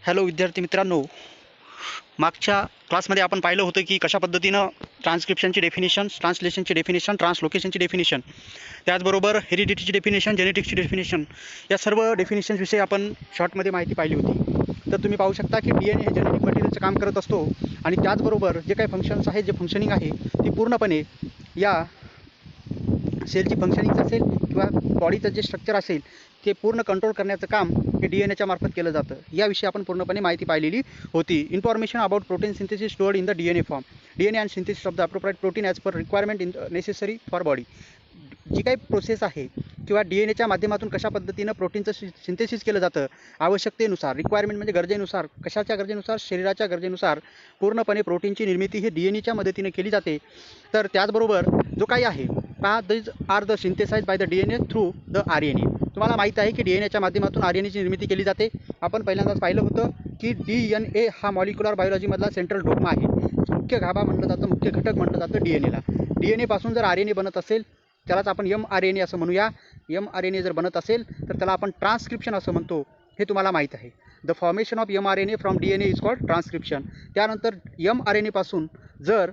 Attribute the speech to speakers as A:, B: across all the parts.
A: Hello विद्यार्थी मित्रांनो, मागच्या क्लासमध्ये आपण पाहिलं होतं की कशा पद्धतीनं ट्रान्सक्रिप्शनची डेफिनेशन, ट्रान्सलेशनची डेफिनेशन, ट्रान्सलोकेशनची डेफिनेशन, त्याचबरोबर हेरिडिटीची डेफिनेशन, जेनेटिक्सची डेफिनेशन, या सर्व डेफिनेशन्सविषयी आपण शॉर्टमध्ये माहिती पाहिली होती. तर तुम्ही पाहू शकता की DNA हे जेनेटिक मटेरियलचं काम करत असतो आणि त्याचबरोबर जे काही फंक्शन्स आहेत, जे फंक्शनिंग आहे ती पूर्णपणे या सेलची फंक्शनिंग असेल किंवा बॉडीचं जे स्ट्रक्चर असेल ते पूर्ण कंट्रोल करण्याचं काम हे DNAच्या मार्फत केलं जातं. याविषयी आपण पूर्णपणे माहिती पाहिलेली होती. Information about protein synthesis stored in the DNA form, DNA and synthesis of the appropriate protein as per requirement in necessary for body. जी काही प्रोसेस आहे किंवा DNAच्या माध्यमातून कशा पद्धतीनं प्रोटीनचं सिंथेसिस केलं जातं आवश्यकतेनुसार, रिक्वायरमेंट म्हणजे गरजेनुसार, कशाच्या गरजेनुसार, शरीराच्या गरजेनुसार पूर्णपणे प्रोटीनची निर्मिती ही DNAच्या मदतीने केली जाते. तर त्याचबरोबर जो काही आहे पहा, these are the synthesize by the DNA through the RNA. तुम्हाला माहीत आहे की DNAच्या माध्यमातून RNAची निर्मिती केली जाते. आपण पहिल्यांदाच पाहिलं होतं की DNA हा मॉलिक्युलर बायोलॉजीमधला सेंट्रल डोग्मा आहे. मुख्य गाभा म्हटलं जातं, मुख्य घटक म्हटलं जातं DNAला. DNA पासून जर RNA बनत असेल त्यालाच आपण mRNA असं म्हणूया. mRNA जर बनत असेल तर त्याला आपण ट्रान्सक्रिप्शन असं म्हणतो. हे तुम्हाला माहीत आहे. The formation of mRNA from DNA is called transcription. त्यानंतर mRNA पासून जर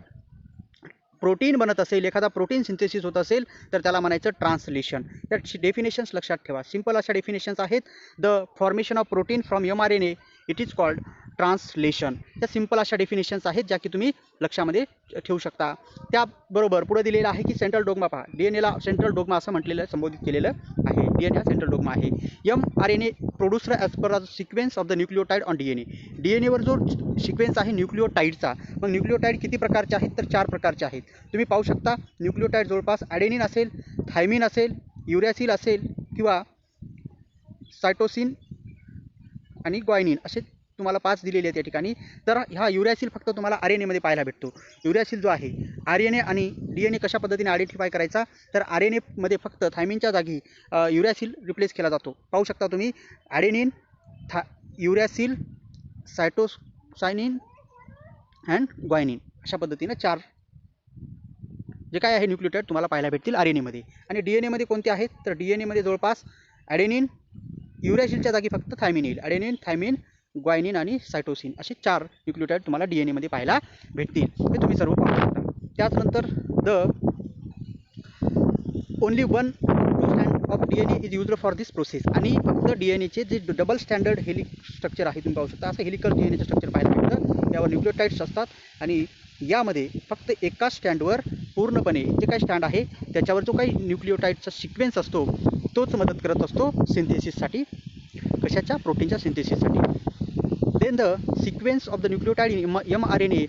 A: प्रोटीन बनत असेल, एखादा प्रोटीन सिंथेसिस होत असेल तर त्याला म्हणायचं ट्रान्सलेशन. त्या डेफिनेशन्स लक्षात ठेवा. सिंपल अशा डेफिनेशन्स आहेत. The formation of protein from mRNA it is called translation. त्या सिंपल अशा डेफिनेशन्स आहेत ज्या की तुम्ही लक्षामध्ये ठेवू शकता. त्याबरोबर पुढे दिलेलं आहे की सेंट्रल डोग्मा. पहा, DNAला सेंट्रल डोग्मा असं म्हटलेलं, संबोधित केलेलं आहे. DNA हा सेंट्रल डोग्मा आहे. mRNA produced as per the sequence of the nucleotide on DNA. DNAवर जो सिक्वेन्स आहे न्यूक्लियोटाइडचा, मग न्यूक्लियोटाइड किती प्रकारचे आहेत तर 4 प्रकारचे आहेत. तुम्ही पाहू शकता न्यूक्लियोटाइड जवळपास ॲडेनिन असेल, थायमिन असेल, युरॅसिल असेल किंवा सायटोसिन आणि ग्वायनिन असे तुम्हाला 5 दिलेले आहेत या ठिकाणी. तर हा युरॅसिल फक्त तुम्हाला RNA मध्ये पाहायला भेटतो. युरॅसिल जो आहे RNA आणि DNA कशा पद्धतीने आयडेंटिफाय करायचा तर RNA मध्ये फक्त थायमिनच्या जागी युरॅसिल रिप्लेस केला जातो. पाहू शकता तुम्ही ॲडेनिन, युरॅसिल, सायटोसायनिन अँड ग्वायनिन अशा पद्धतीनं 4 जे काय आहे न्यूक्लियोटाइड तुम्हाला पाहायला भेटतील RNA मध्ये. आणि DNA मध्ये कोणते आहेत तर DNA मध्ये जवळपास ॲडेनिन, युरॅसिलच्या जागी फक्त थायमिन येईल. ॲडेनिन, थायमिन, ग्वायनिन आणि सायटोसिन असे 4 न्यूक्लियोटाइड तुम्हाला DNA मध्ये पाहायला भेटतील. हे तुम्ही सर्व पाहू शकता. त्याचनंतर only one stand of DNA is used for this process. आणि फक्त DNAचे जे डबल स्टँडर्ड स्ट्रक्चर आहे तुम्ही पाहू शकता. असं हेलिकल DNAचं स्ट्रक्चर पाहायला भेटतं. यावर न्यूक्लियोटाइड्स असतात आणि यामध्ये फक्त एका स्टँडवर पूर्णपणे जे काही स्टँड आहे त्याच्यावर जो काही न्यूक्लियोटाइडचा सिक्वेन्स असतो तोच मदत करत असतो सिंथेसिससाठी. कशाच्या? प्रोटीनच्या सिंथेसिससाठी. Then the sequence of the nucleotide in mRNA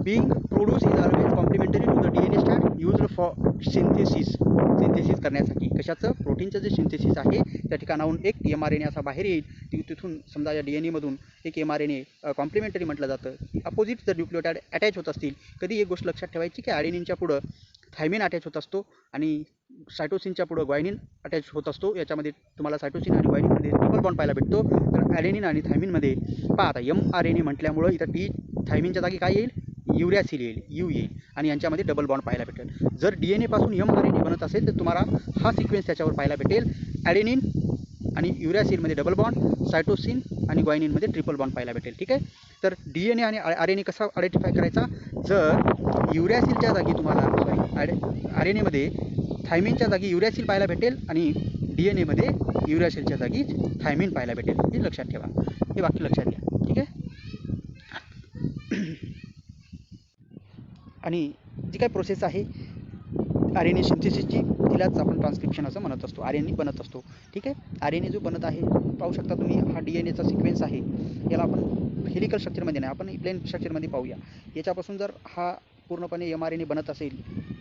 A: being produced is always complementary to the DNA strand used for synthesis करण्यासाठी. कशाचं? प्रोटीनचं जे सिंथेसिस आहे त्या ठिकाणाहून एक mRNA असा बाहेर येईल. तिथून समजा या DNA मधून एक mRNA कॉम्प्लिमेंटरी म्हटलं जातं. अपोजिट जर न्यूक्लियोटाइड अटॅच होत असतील, कधी एक गोष्ट लक्षात ठेवायची की ॲडेनिनच्या पुढं थायमिन अटॅच होत असतो आणि सायटोसिनच्या पुढं ग्वायनिन अटॅच होत असतो. याच्यामध्ये तुम्हाला सायटोसिन आणि ग्वायनिनमध्ये ट्रिपल बॉन्ड पाहायला भेटतो. तर ॲडेनिन आणि थायमिनमध्ये पहा, आता mRNA म्हटल्यामुळं इथं थायमिनच्या जागी काय येईल? युरॅसिल येईल, यू येईल आणि यांच्यामध्ये डबल बॉन्ड पाहायला भेटेल. जर DNA पासून mRNA बनत असेल तर तुम्हाला हा सिक्वेन्स त्याच्यावर पाहायला भेटेल. ॲडेनिन आणि युरॅसिलमध्ये डबल बॉन्ड, सायटोसिन आणि ग्वायनिनमध्ये ट्रिपल बॉन्ड पाहायला भेटेल. ठीक आहे. तर DNA आणि RNA कसा आयडेंटिफाय करायचा? जर युरॅसिलच्या जागी तुम्हाला RNA मध्ये थायमिनच्या जागी युरॅसिल पाहायला भेटेल आणि DNA मध्ये युरॅसिलच्या जागी थायमिन पाहायला भेटेल. हे लक्षात ठेवा. हे वाक्य लक्षात घ्या. ठीक आहे. आणि जी काही प्रोसेस आहे RNA सिंथेसिसची तिलाच आपण ट्रान्सक्रिप्शन असं म्हणत असतो. RNA बनत असतो. ठीक आहे. RNA जो बनत आहे पाहू शकता तुम्ही, हा DNAचा सिक्वेन्स आहे. याला आपण हेलिकल स्ट्रक्चरमध्ये नाही, आपण प्लेन स्ट्रक्चरमध्ये पाहूया. याच्यापासून जर हा पूर्णपणे mRNA बनत असेल,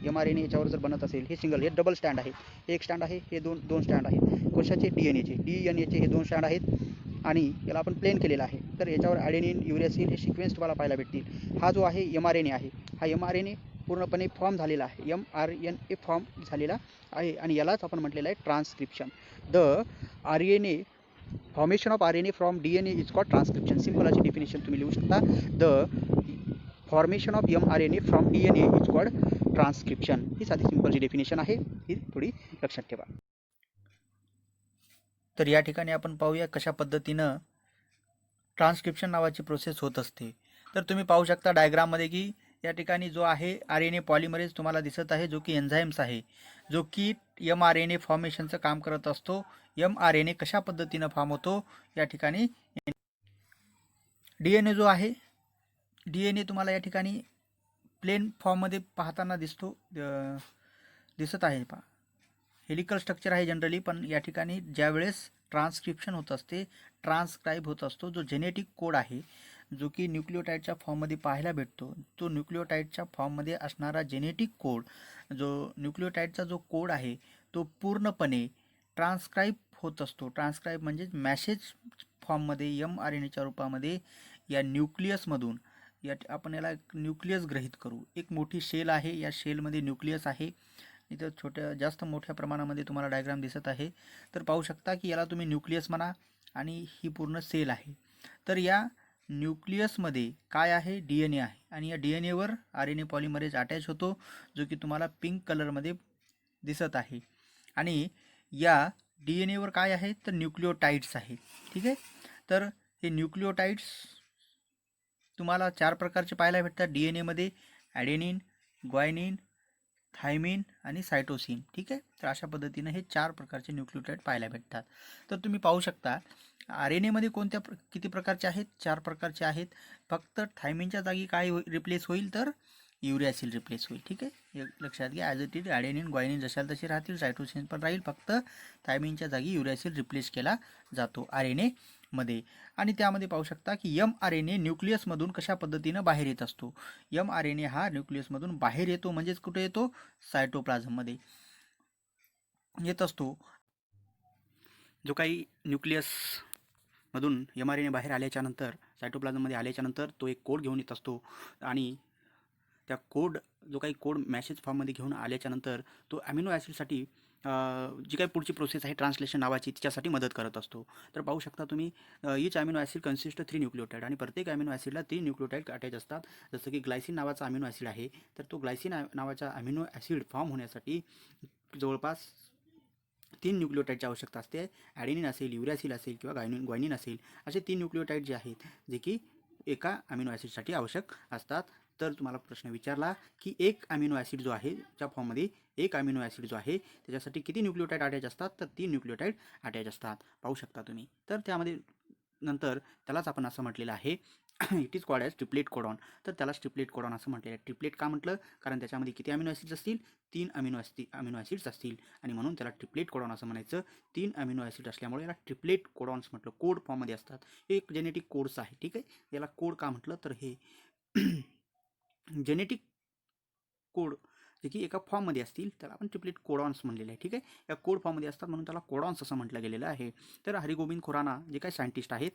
A: mRNA याच्यावर जर बनत असेल, हे सिंगल, हे डबल स्टँड आहे. हे एक स्टँड आहे, हे दोन स्टँड आहेत. कशाचे? DNAचे हे 2 स्टँड आहेत आणि याला आपण प्लेन केलेलं आहे. तर याच्यावर ॲडेनिन, युरॅसिल हे सिक्वेन्स तुम्हाला पाहायला भेटतील. हा जो आहे mRNA आहे, हा mRNA पूर्णपणे फॉर्म झालेला आहे. mRNA फॉर्म झालेला आहे आणि यालाच आपण म्हटलेलं आहे transcription. The RNA formation of RNA from DNA is called transcription. Simple अशी डेफिनेशन तुम्ही लिहू शकता. The formation of mRNA from DNA is called transcription. ही साधी सिंपलची डेफिनेशन आहे. ही थोडी लक्षात ठेवा. तर या ठिकाणी आपण पाहूया कशा पद्धतीनं ट्रान्स्क्रिप्शन नावाची प्रोसेस होत असते. तर तुम्ही पाहू शकता डायग्राममध्ये की या ठिकाणी जो आहे RNA पॉलिमरेज तुम्हाला दिसत आहे, जो की एन्झाईम्स आहे, जो की mRNA फॉर्मेशनचं काम करत असतो. mRNA कशा पद्धतीनं फॉर्म होतो या ठिकाणी DNA जो आहे, DNA तुम्हाला या ठिकाणी प्लेन फॉर्ममध्ये पाहताना दिसत आहे. पहा, हेलिकल स्ट्रक्चर आहे जनरली, पण या ठिकाणी ज्यावेळेस ट्रान्स्क्रिप्शन होत असते, ट्रान्सक्राईब होत असतो, जो जेनेटिक कोड आहे, जो की न्यूक्लिओटाईडच्या फॉर्ममध्ये पाहायला भेटतो, तो न्यूक्लिओटाईडच्या फॉर्ममध्ये असणारा जेनेटिक कोड, जो न्यूक्लिओटाईडचा जो कोड आहे, तो पूर्णपणे ट्रान्सक्राईब होत असतो. ट्रान्सक्राईब म्हणजे मॅसेज फॉर्ममध्ये mRNAच्या रूपामध्ये या न्यूक्लियसमधून आपण याला न्यूक्लियस गृहीत करू. एक मोठी शेल आहे, या शेलमध्ये न्यूक्लियस आहे. इथं जास्त मोठ्या प्रमाणामध्ये तुम्हाला डायग्राम दिसत आहे. तर पाहू शकता की याला तुम्ही न्यूक्लियस म्हणा आणि ही पूर्ण सेल आहे. तर या न्यूक्लियसमध्ये काय आहे? DNA आहे आणि या DNAवर RNA पॉलिमरेज अटॅच होतो, जो की तुम्हाला पिंक कलरमध्ये दिसत आहे. आणि या DNAवर काय आहे? तर न्यूक्लिओटाइड्स आहे. ठीक आहे. तर हे न्यूक्लिओटाइड्स तुम्हाला 4 प्रकारचे पाहायला भेटतात DNAमध्ये: ॲडेनिन, ग्वायनिन, थायमिन आणि सायटोसिन. ठीक आहे. तर अशा पद्धतीने हे 4 प्रकारचे न्यूक्लिओटाइड पाहायला भेटतात. तर तुम्ही पाहू शकता RNAमध्ये किती प्रकारचे आहेत? 4 प्रकारचे आहेत. फक्त थायमिनच्या जागी काय रिप्लेस होईल? तर युरॅसिल रिप्लेस होईल. ठीक आहे. लक्षात घ्या, ॲज इट इज ॲडेनिन ग्वायनिन जशाल तसे राहतील, सायटोसिन पण राहील, फक्त थायमिनच्या जागी युरॅसिल रिप्लेस केला जातो RNA मध्ये. आणि त्यामध्ये पाहू शकता की mRNA न्यूक्लियसमधून कशा पद्धतीनं बाहेर येत असतो. mRNA हा न्यूक्लियसमधून बाहेर येतो, म्हणजेच कुठे येतो? सायटोप्लाझममध्ये येत असतो. जो काही न्यूक्लियसमधून mRNA बाहेर आल्याच्या नंतर, सायटोप्लाझममध्ये आल्याच्या नंतर, तो एक कोड घेऊन येत असतो आणि त्या जो काही कोड मॅसेज फॉर्ममध्ये घेऊन आल्याच्या नंतर तो अमिनो ॲसिडसाठी जी काही पुढची प्रोसेस आहे ट्रान्सलेशन नावाची, तिच्यासाठी मदत करत असतो. तर पाहू शकता तुम्ही, इच अमिनो ॲसिड कन्सिस्ट 3 न्यूक्लिओटाइड आणि प्रत्येक अमिनो ॲसिडला 3 न्यूक्लिओटाइड अटॅच असतात. जसं की ग्लायसिन नावाचा अमिनो ॲसिड आहे, तर तो ग्लायसिन नावाचा अमिनो ॲसिड फॉर्म होण्यासाठी जवळपास 3 न्यूक्लिओटाइडची आवश्यकता असते. ॲडेनिन असेल, युरॅसिल असेल किंवा ग्वायनिन असेल, असे 3 न्यूक्लिओटाइड जे आहेत, जे की एका अमिनो ॲसिडसाठी आवश्यक असतात. तर तुम्हाला प्रश्न विचारला की एक अमिनो ॲसिड जो आहे, त्या फॉर्ममध्ये एक अमिनो ॲसिड जो आहे, त्याच्यासाठी किती न्यूक्लिओटाइड अटॅच असतात? तर 3 न्यूक्लिओटाइड अटॅच असतात. पाहू शकता तुम्ही. तर त्यामध्ये नंतर त्यालाच आपण असं म्हटलेलं आहे it is called as triplet codon. तर त्याला ट्रिप्लेट कोडॉन असं म्हटलेलं आहे. ट्रिप्लेट का म्हटलं? कारण त्याच्यामध्ये किती अमिनो ॲसिड्स असतील? 3 अमिनो ॲसिड्स असतील आणि म्हणून त्याला ट्रिप्लेट कोडॉन असं म्हणायचं. 3 अमिनो ॲसिड असल्यामुळे याला ट्रिप्लेट कोडॉन्स म्हटलं. कोड फॉर्ममध्ये असतात. हे एक जेनेटिक कोड्स आहे. ठीक आहे. याला कोड का म्हटलं? तर हे जेनेटिक कोड जे की एका फॉर्ममध्ये असतील, त्याला आपण ट्रिप्लेट कोडॉन्स म्हणलेले आहे. ठीक आहे. या कोड फॉर्ममध्ये असतात म्हणून त्याला कोडॉन्स असं म्हटलं गेलेलं आहे. तर हरिगोबिंद खुराना जे काही सायंटिस्ट आहेत,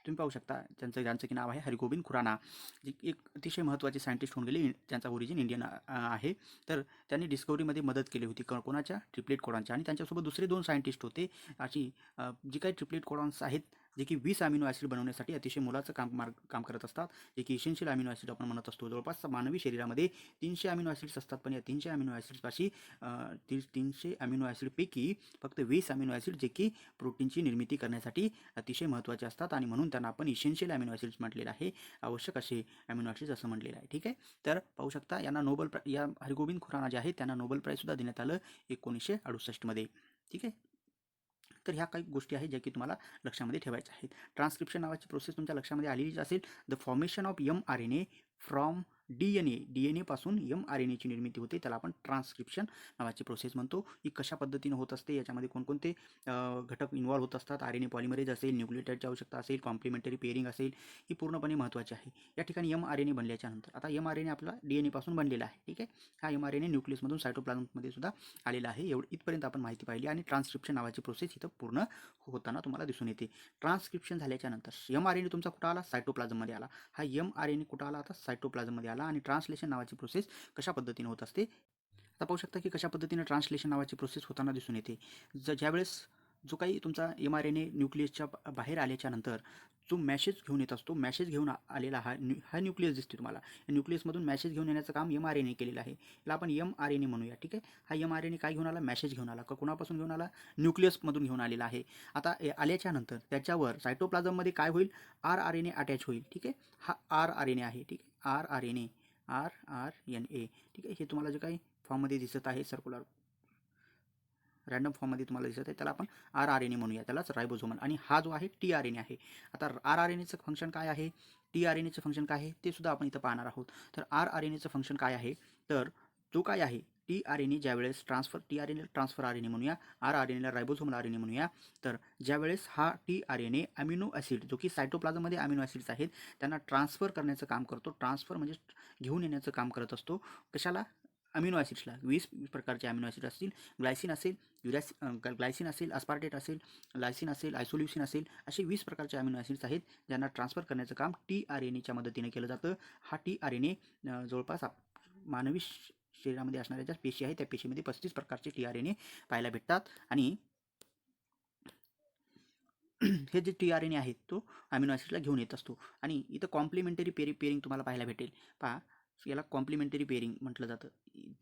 A: तुम्ही पाहू शकता ज्यांचं की नाव आहे हरिगोबिंद खुराना, जे एक अतिशय महत्त्वाचे सायंटिस्ट होऊन गेले. त्यांचा ओरिजिन इंडियन आहे. तर त्यांनी डिस्कवरीमध्ये मदत केली होती कोणाच्या? ट्रिप्लेट कोडॉनच्या. आणि त्यांच्यासोबत दुसरे 2 सायंटिस्ट होते. अशी जी काही ट्रिप्लेट कोडॉन्स आहेत, जे की 20 अमिनो ॲसिड बनवण्यासाठी अतिशय मोलाचं काम करत असतात, जे की इसेन्शियल अमिनो ॲसिड आपण म्हणत असतो. जवळपास मानवी शरीरामध्ये 300 अमिनो ॲसिड्स असतात, पण या 300 अमिनो ॲसिड्सपाशी 300 अमिनो ॲसिडपैकी फक्त 20 अमिनो ॲसिड जे की प्रोटीनची निर्मिती करण्यासाठी अतिशय महत्त्वाचे असतात आणि म्हणून त्यांना आपण इसेन्शियल अमिनो ॲसिड्स म्हटलेलं आहे. आवश्यक असे अमिनो ॲसिड्स असं म्हटलेलं आहे. ठीक आहे. तर पाहू शकता, यांना या हरिगोबिंद खुराना जे आहेत, त्यांना नोबेल प्राईजसुद्धा देण्यात आलं 1968 मध्ये. ठीक आहे. तर ह्या काही गोष्टी आहेत ज्या की तुम्हाला लक्षामध्ये ठेवायच्या आहेत. ट्रान्स्क्रिप्शन नावाची प्रोसेस तुमच्या लक्षामध्ये आलेलीच असेल. The formation of mRNA from DNA पासून mRNAची निर्मिती होते, त्याला आपण ट्रान्स्क्रिप्शन नावाची प्रोसेस म्हणतो. ही कशा पद्धतीने होत असते, याच्यामध्ये कोणकोणते घटक इन्व्हॉल्व होत असतात, RNA पॉलिमरेज असेल, न्यूक्लिओटाइडची आवश्यकता असेल, कॉम्प्लिमेंटरी पेअरिंग असेल, ही पूर्णपणे महत्त्वाची आहे. या ठिकाणी mRNA बनल्याच्या नंतर, आता mRNA आपला DNA पासून बनलेला आहे. ठीक आहे. हा mRNA न्यूक्लियसमधून सायटोप्लाझममध्ये सुद्धा आलेला आहे. इथपर्यंत आपण माहिती पाहिली आणि ट्रान्स्क्रिप्शन नावाची प्रोसेस इथं पूर्ण होताना तुम्हाला दिसून येते. ट्रान्स्क्रिप्शन झाल्याच्या नंतर mRNA तुमचा कुठं आला? सायटोप्लाझममध्ये आला. हा mRNA कुठं आला? आता सायटोप्लाझममध्ये आला. आणि ट्रान्सलेशन नावाची प्रोसेस कशा पद्धतीने होत असते? आता पाहू शकता की कशा पद्धतीने ट्रान्सलेशन नावाची प्रोसेस होताना दिसून येते. ज्यावेळेस जो काही तुमचा mRNA न्यूक्लियसच्या बाहेर आल्याच्या नंतर जो मॅसेज घेऊन येत असतो, मॅसेज घेऊन आलेला हा न्यूक्लियस दिसते तुम्हाला. या न्यूक्लियसमधून मॅसेज घेऊन येण्याचं काम mRNA केलेलं आहे. याला आपण mRNA म्हणूया. ठीक आहे. हा mRNA काय घेऊन आला? मॅसेज घेऊन आला. कोणापासून घेऊन आला? न्यूक्लियसमधून घेऊन आलेला आहे. आता आल्याच्या नंतर त्याच्यावर सायटोप्लाझममध्ये काय होईल? rRNA अटॅच होईल. ठीक आहे. हा rRNA आहे. ठीक आहे. rRNA ठीक आहे. हे तुम्हाला जे काही फॉर्ममध्ये दिसत आहे सर्क्युलर रॅन्डम फॉर्ममध्ये तुम्हाला दिसत आहे, त्याला आपण rRNA म्हणूया. त्यालाच रायबोझोमल. आणि हा जो आहे tRNA आहे. आता rRNAचं फंक्शन काय आहे? tRNAचं फंक्शन काय आहे? ते सुद्धा आपण इथं पाहणार आहोत. तर rRNAचं फंक्शन काय आहे? तर जो काय आहे tRNA ज्यावेळेस tRNA ट्रान्सफर RNA म्हणूया, rRNAला रायबोझोमल RNA म्हणूया. तर ज्यावेळेस हा tRNA अमिनो ॲसिड जो की सायटोप्लाझममध्ये अमिनो ॲसिड्स आहेत त्यांना ट्रान्सफर करण्याचं काम करतो. ट्रान्सफर म्हणजे घेऊन येण्याचं काम करत असतो. कशाला? अमिनो ॲसिड्सला. 20 प्रकारचे अमिनो ॲसिड असतील. ग्लायसिन असेल, ग्लायसिन असेल, अस्पार्टेट असेल, लायसिन असेल, आयसोल्युसिन असेल, असे 20 प्रकारचे अमिनो ॲसिड्स आहेत ज्यांना ट्रान्सफर करण्याचं काम tRNAच्या मदतीने केलं जातं. हा tRNA जवळपास मानवी शरीरामध्ये असणाऱ्या ज्या पेशी आहेत त्या पेशीमध्ये 35 प्रकारचे tRNA पाहायला भेटतात. आणि हे जे tRNA आहेत तो अमिनो ॲसिड्सला घेऊन येत असतो. आणि इथं कॉम्प्लिमेंटरी पेरिंग तुम्हाला पाहायला भेटेल. पहा, याला कॉम्प्लिमेंटरी पेरिंग म्हटलं जातं.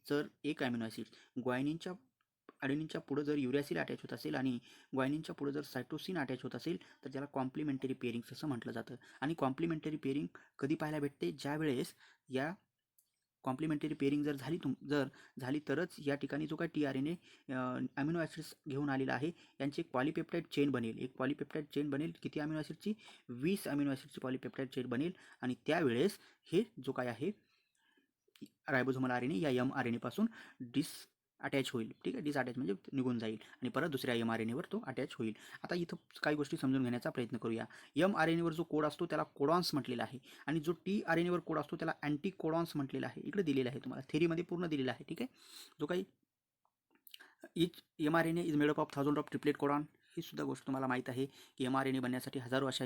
A: जर एक अमिनो ॲसिड ग्वायनिनच्या अडेनिनच्या पुढं जर युरॅसिल अटॅच होत असेल आणि ग्वायनिनच्या पुढं जर सायटोसिन अटॅच होत असेल तर त्याला कॉम्प्लिमेंटरी पेरिंग असं म्हटलं जातं. आणि कॉम्प्लिमेंटरी पेरिंग कधी पाहायला भेटते? ज्यावेळेस या कॉम्प्लिमेंटरी पेरिंग जर झाली तरच या ठिकाणी जो काही tRNA अमिनो ॲसिड्स घेऊन आलेला आहे यांची एक पॉलीपेप्टाईड चेन बनेल. एक पॉलीपेप्टाईड चेन बनेल. किती अमिनो ॲसिडची? 20 अमिनो ॲसिडची पॉलीपेप्टाईड चेन बनेल. आणि त्यावेळेस हे जो काय आहे रायबोझोमल RNA या mRNA पासून अटॅच होईल. ठीक आहे. डिसअटॅच म्हणजे निघून जाईल आणि परत दुसऱ्या mRNAवर तो अटॅच होईल. आता इथं काही गोष्टी समजून घेण्याचा प्रयत्न करूया. mRNAवर जो कोड असतो त्याला कोडॉन्स म्हटलेला आहे आणि जो tRNAवर कोड असतो त्याला अँटी कोडॉन्स म्हटलेला आहे. इकडे दिलेलं आहे तुम्हाला थेरीमध्ये पूर्ण दिलेलं आहे. ठीक आहे. जो काही mRNA is made up of 1000 of triplet codon. ही सुद्धा गोष्ट तुम्हाला माहीत आहे की mRNA बनण्यासाठी हजारो अशा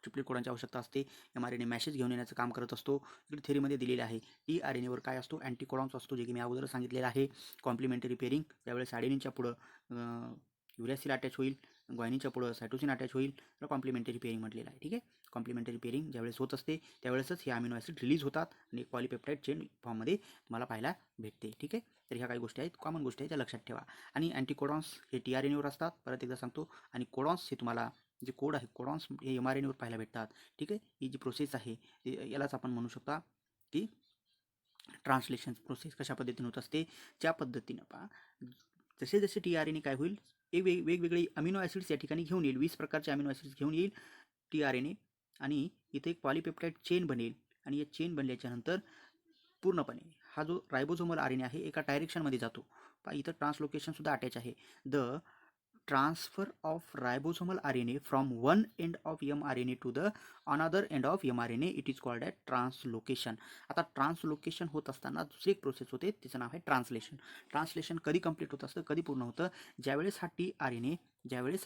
A: ट्रिपलेट कोडॉनची आवश्यकता असते. mRNA मॅसेज घेऊन येण्याचं काम करत असतो. इकडे थेरीमध्ये दिलेले आहे. tRNAवर काय असतो? अँटी कोडॉन्स असतो, जे की मी अगोदर सांगितलेलं आहे. कॉम्प्लिमेंटरी पेरिंग त्यावेळेस ॲडेनिनच्या पुढं युरॅसिल अटॅच होईल, ग्वायनिनच्या पुढं सायटोसिन अटॅच होईल. तर कॉम्प्लिमेंटरी पेरिंग म्हटलेलं आहे. ठीक आहे. कॉम्प्लिमेंटरी पेरिंग ज्यावेळेस होत असते त्यावेळेसच हे अमिनो ॲसिड रिलीज होतात आणि पॉलीपेप्टाईड चेन फॉर्ममध्ये तुम्हाला पाहायला भेटते. ठीक आहे. तर ह्या काही गोष्टी आहेत, कॉमन गोष्टी आहेत, त्या लक्षात ठेवा. आणि अँटीकोडॉन्स हे tRNAवर असतात. परत एकदा सांगतो. आणि कोडॉन्स हे तुम्हाला जे कोड आहे कोडॉन्स हे mRNAवर पाहायला भेटतात. ठीक आहे. ही जी प्रोसेस आहे यालाच आपण म्हणू शकता की ट्रान्सलेशन प्रोसेस कशा पद्धतीने होत असते. ज्या पद्धतीनं पहा, जसे जसे tRNA काय होईल वेगवेगळे अमिनो ॲसिड्स या ठिकाणी घेऊन येईल. 20 प्रकारचे अमिनो ॲसिड्स घेऊन येईल tRNA आणि इथे एक पॉलीपेप्टाईड चेन बनेल. आणि या चेन बनल्याच्या नंतर पूर्णपणे हा जो रायबोझोमल RNA आहे एका डायरेक्शनमध्ये जातो. पहा, इथं ट्रान्सलोकेशन सुद्धा अटॅच आहे. The transfer of ribosomal RNA from one end of mRNA to the another end of mRNA it is called at translocation. आता ट्रान्सलोकेशन होत असताना दुसरी एक प्रोसेस होते, तिचं नाव आहे ट्रान्सलेशन. ट्रान्सलेशन कधी कंप्लीट होत असतं, कधी पूर्ण होतं? ज्यावेळेस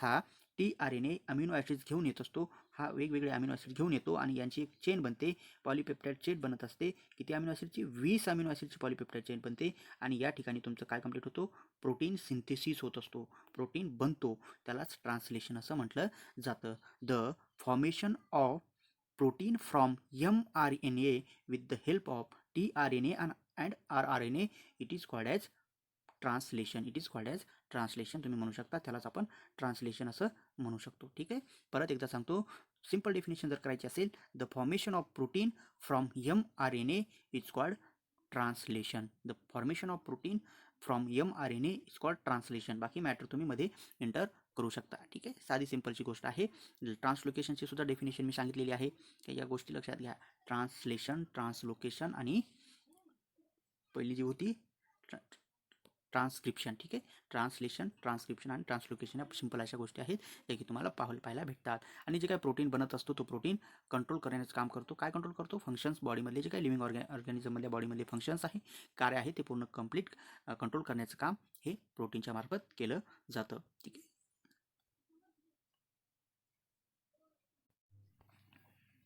A: हा tRNA अमिनो ॲसिड्स घेऊन येत असतो. हा वेगवेगळे अमिनो ॲसिड घेऊन येतो आणि यांची एक चेन बनते, पॉलीपेप्टाईड चेन बनत असते. किती अमिनो ॲसिडची? 20 अमिनो ॲसिडची पॉलीपेप्टाईड चेन बनते. आणि या ठिकाणी तुमचं काय कंप्लीट होतो? प्रोटीन सिंथेसिस होत असतो, प्रोटीन बनतो. त्यालाच ट्रान्सलेशन असं म्हटलं जातं. The formation of protein from mRNA with the help of tRNA and rRNA it is called as translation. It is called as translation तुम्ही म्हणू शकता. त्यालाच आपण ट्रान्सलेशन असं म्हणू शकतो. ठीक आहे. परत एकदा सांगतो. सिंपल डेफिनेशन जर करायची असेल, the formation of protein from mRNA is called translation. The formation of protein from mRNA is called translation. बाकी मॅटर तुम्ही मध्ये एंटर करू शकता. ठीक आहे. साधी सिंपलची गोष्ट आहे. ट्रान्सलोकेशनची सुद्धा डेफिनेशन मी सांगितलेली आहे. या गोष्टी लक्षात घ्या. ट्रान्सलेशन, ट्रान्सलोकेशन आणि पहिली जी होती ट्रान्सक्रिप्शन. ठीक आहे. ट्रान्सलेशन, ट्रान्सक्रिप्शन आणि ट्रान्सलोकेशन या सिंपल अशा गोष्टी आहेत ज्या की तुम्हाला पाहायला भेटतात. आणि जे काही प्रोटीन बनत असतो तो प्रोटीन कंट्रोल करण्याचं काम करतो. काय कंट्रोल करतो? फंक्शन्स बॉडीमधले जे काही लिव्हिंग ऑर्गॅनिझममधल्या बॉडीमधले फंक्शन्स आहे, कार्य आहे, ते पूर्ण कंप्लीट कंट्रोल करण्याचं काम हे प्रोटीनच्या मार्फत केलं जातं. ठीक आहे.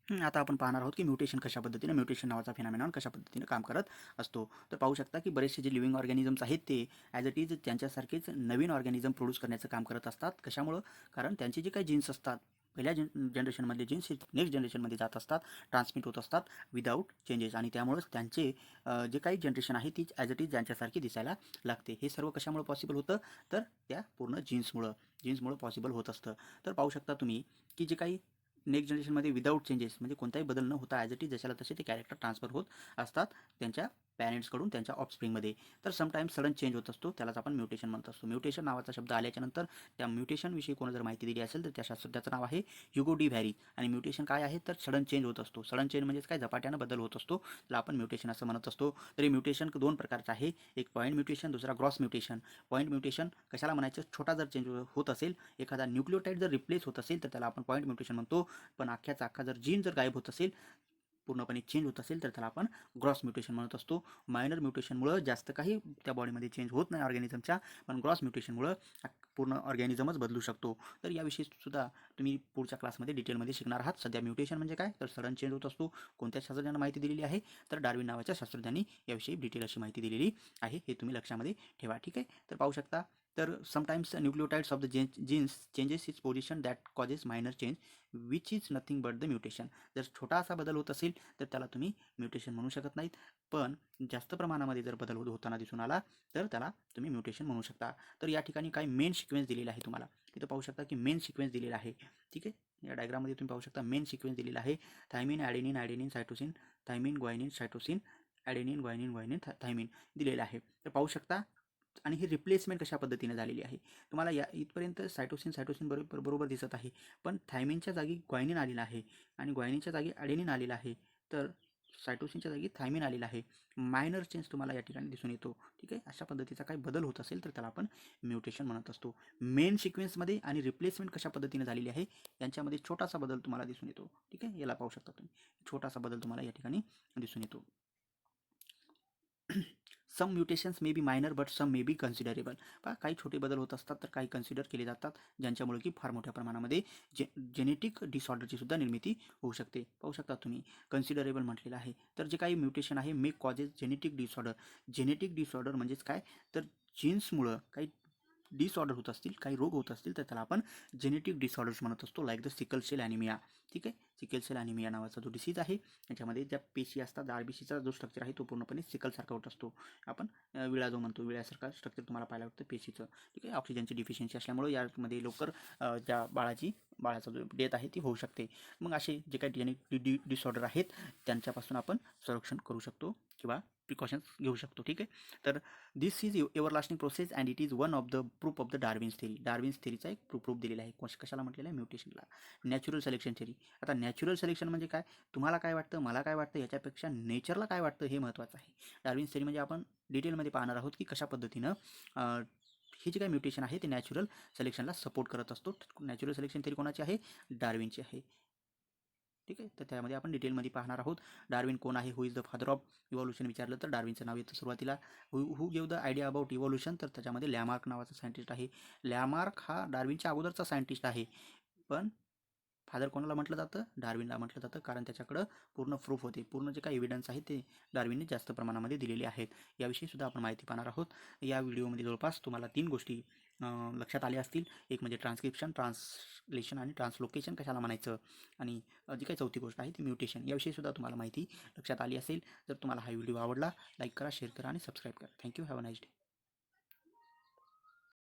A: आता आपण पाहणार आहोत की म्युटेशन नावाचा फिनॉमिनॉन कशा पद्धतीने काम करत असतो. तर पाहू शकता की बरेचसे जे लिव्हिंग ऑर्गॅनिझम्स आहेत ते ॲज इट इज त्यांच्यासारखेच नवीन ऑर्गॅनिझम प्रोड्यूस करण्याचं काम करत असतात. कशामुळं? कारण त्यांचे जे काही जीन्स असतात पहिल्या जनरेशनमधले जीन्स हे नेक्स्ट जनरेशनमध्ये जात असतात, ट्रान्समिट होत असतात विदाऊट चेंजेस, आणि त्यामुळंच त्यांचे जे काही जनरेशन आहे ती ॲज इट इज ज्यांच्यासारखी दिसायला लागते. हे सर्व कशामुळे पॉसिबल होतं? तर त्या पूर्ण जीन्समुळं पॉसिबल होत असतं. तर पाहू शकता तुम्ही की जे काही नेक्स्ट जनरेशनमध्ये विदाऊट चेंजेस म्हणजे कोणताही बदल न होता ॲज इट इज जशाला तसे ते कॅरेक्टर ट्रान्सफर होत असतात त्यांच्या पॅरेंट्सकडून त्यांच्या ऑफस्प्रिंगमध्ये. तर समटाईम्स सडन चेंज होत असतो, त्यालाच आपण म्युटेशन म्हणत असतो. म्युटेशन नावाचा शब्द आल्याच्यानंतर त्या म्युटेशनविषयी कोणी जर माहिती दिली असेल तर त्या शास्त्रज्ञाचं नाव आहे ह्युगो डी व्हॅरी. आणि म्युटेशन काय आहे? तर सडन चेंज होत असतो. सडन चेंज म्हणजेच काय? झपाट्यानं बदल होत असतो, त्याला आपण म्युटेशन असं म्हणत असतो. तरी म्युटेशन दोन प्रकारचं आहे, एक पॉईंट म्युटेशन, दुसरा ग्रॉस म्युटेशन. पॉईंट म्युटेशन कशाला म्हणायचं? छोटा जर चेंज होत असेल, एखादा न्यूक्लियोटाईड जर रिप्लेस होत असेल तर त्याला आपण पॉईंट म्युटेशन म्हणतो. पण अख्ख्याचा अख्खा जर जीन जर गायब होत असेल, पूर्णपणे चेंज होत असेल तर त्याला आपण ग्रॉस म्युटेशन म्हणत असतो. मायनर म्युटेशनमुळं जास्त काही त्या बॉडीमध्ये चेंज होत नाही ऑर्गॅनिझमच्या, पण ग्रॉस म्युटेशनमुळं पूर्ण ऑर्गॅनिझमच बदलू शकतो. तर याविषयी सुद्धा तुम्ही पुढच्या क्लासमध्ये डिटेलमध्ये शिकणार आहात. सध्या म्युटेशन म्हणजे काय? तर सडन चेंज होत असतो. कोणत्या शास्त्रज्ञांना माहिती दिलेली आहे? तर डार्विन नावाच्या शास्त्रज्ञांनी याविषयी डिटेल अशी माहिती दिलेली आहे. हे तुम्ही लक्षामध्ये ठेवा. ठीक आहे. तर पाहू शकता, तर sometimes nucleotides of the genes changes its position that causes minor change which is nothing but the mutation. जर छोटा असा बदल होत असेल तर त्याला तुम्ही म्युटेशन म्हणू शकत नाहीत, पण जास्त प्रमाणामध्ये जर बदल होताना दिसून आला तर त्याला तुम्ही म्युटेशन म्हणू शकता. तर या ठिकाणी काही मेन सिक्वेन्स दिलेला आहे तुम्हाला. तिथं पाहू शकता की मेन सिक्वेन्स दिलेला आहे. ठीक आहे. या डायग्राममध्ये तुम्ही पाहू शकता मेन सिक्वेन्स दिलेला आहे. Thymine, adenine, adenine, cytosine, thymine, guanine, cytosine, adenine, guanine, guanine, thymine दिलेलं आहे. तर पाहू शकता. आणि ही रिप्लेसमेंट कशा पद्धतीने झालेली आहे तुम्हाला या इथपर्यंत सायटोसिन बरोबर दिसत आहे, पण थायमिनच्या जागी ग्वायनिन आलेला आहे आणि ग्वायनिनच्या जागी ॲडेनिन आलेला आहे. तर सायटोसिनच्या जागी थायमिन आलेला आहे. मायनर चेंज तुम्हाला या ठिकाणी दिसून येतो. ठीक आहे. अशा पद्धतीचा काही बदल होत असेल तर त्याला आपण म्युटेशन म्हणत असतो. मेन सिक्वेन्समध्ये आणि रिप्लेसमेंट कशा पद्धतीने झालेली आहे यांच्यामध्ये छोटासा बदल तुम्हाला दिसून येतो. ठीक आहे. याला पाहू शकता तुम्ही, छोटासा बदल तुम्हाला या ठिकाणी दिसून येतो. Some mutations may be minor but some may be considerable. पहा, काही छोटे बदल होत असतात तर काही कन्सिडर केले जातात, ज्यांच्यामुळे की फार मोठ्या प्रमाणामध्ये जेनेटिक डिसऑर्डरची सुद्धा निर्मिती होऊ शकते. पाहू शकता तुम्ही कन्सिडरेबल म्हटलेलं आहे. तर जे काही म्युटेशन आहे may causes genetic disorder. Genetic disorder म्हणजेच काय? तर जीन्समुळं काही डिसऑर्डर होत असतील, काही रोग होत असतील तर त्याला आपण जेनेटिक डिसऑर्डर्स म्हणत असतो, like the sickle cell anaemia. ठीक आहे. सिकल सेल ॲनिमिया नावाचा जो डिसीज आहे त्याच्यामध्ये ज्या पेशी असतात, आरबीसीचा जो स्ट्रक्चर आहे तो पूर्णपणे सिकलसारखा होत असतो. आपण विळा जो म्हणतो, विळ्यासारखा स्ट्रक्चर तुम्हाला पाहायला वाटतं पेशीचं. ठीक आहे. ऑक्सिजनची डिफिशियन्सी असल्यामुळे यामध्ये लवकर ज्या बाळाचा जो डेथ आहे ती होऊ शकते. मग असे जे काही जेनेटिक डिसऑर्डर आहेत त्यांच्यापासून आपण संरक्षण करू शकतो किंवा प्रिकॉशन्स घेऊ शकतो. ठीक आहे. तर this is everlasting process and it is one of the proof of the Darwin's theory. Darwin's थेरीचा एक प्रूफ दिलेला आहे. कशाला म्हटलेला आहे? म्युटेशनला. Natural selection theory. आता नॅचरल सिलेक्शन म्हणजे काय? तुम्हाला काय वाटतं, मला काय वाटतं, याच्यापेक्षा नेचरला काय वाटतं हे महत्त्वाचं आहे. डार्विन्स थेरी म्हणजे आपण डिटेलमध्ये पाहणार आहोत की कशा पद्धतीनं हे जे काही म्युटेशन आहे ते नॅचरल सिलेक्शनला सपोर्ट करत असतो. नॅचरल सिलेक्शन थेरी कोणाची आहे? डार्विनची आहे. ठीक आहे. तर त्यामध्ये आपण डिटेलमध्ये पाहणार आहोत. डार्विन कोण आहे? Who is the father of evolution विचारलं तर डार्विनचं नाव येतं सुरुवातीला. Who gave the idea about evolution, तर त्याच्यामध्ये लॅमार्क नावाचा सायंटिस्ट आहे. लॅमार्क हा डार्विनच्या अगोदरचा सायंटिस्ट आहे, पण फादर कोणाला म्हटलं जातं? डार्विनला म्हटलं जातं, कारण त्याच्याकडं पूर्ण प्रूफ होते, पूर्ण जे काही एव्हिडन्स आहे ते डार्विनने जास्त प्रमाणामध्ये दिलेले आहेत. याविषयी सुद्धा आपण माहिती पाहणार आहोत. या व्हिडिओमध्ये जवळपास तुम्हाला 3 गोष्टी लक्षात आल्या असतील. एक म्हणजे ट्रान्स्क्रिप्शन, ट्रान्सलेशन आणि ट्रान्सलोकेशन कशाला म्हणायचं, आणि जी काही चौथी गोष्ट आहे ती म्युटेशन. याविषयी सुद्धा तुम्हाला माहिती लक्षात आली असेल. जर तुम्हाला हा व्हिडिओ आवडला, लाईक करा, शेअर करा आणि सबस्क्राईब करा. Thank you. Have a nice day.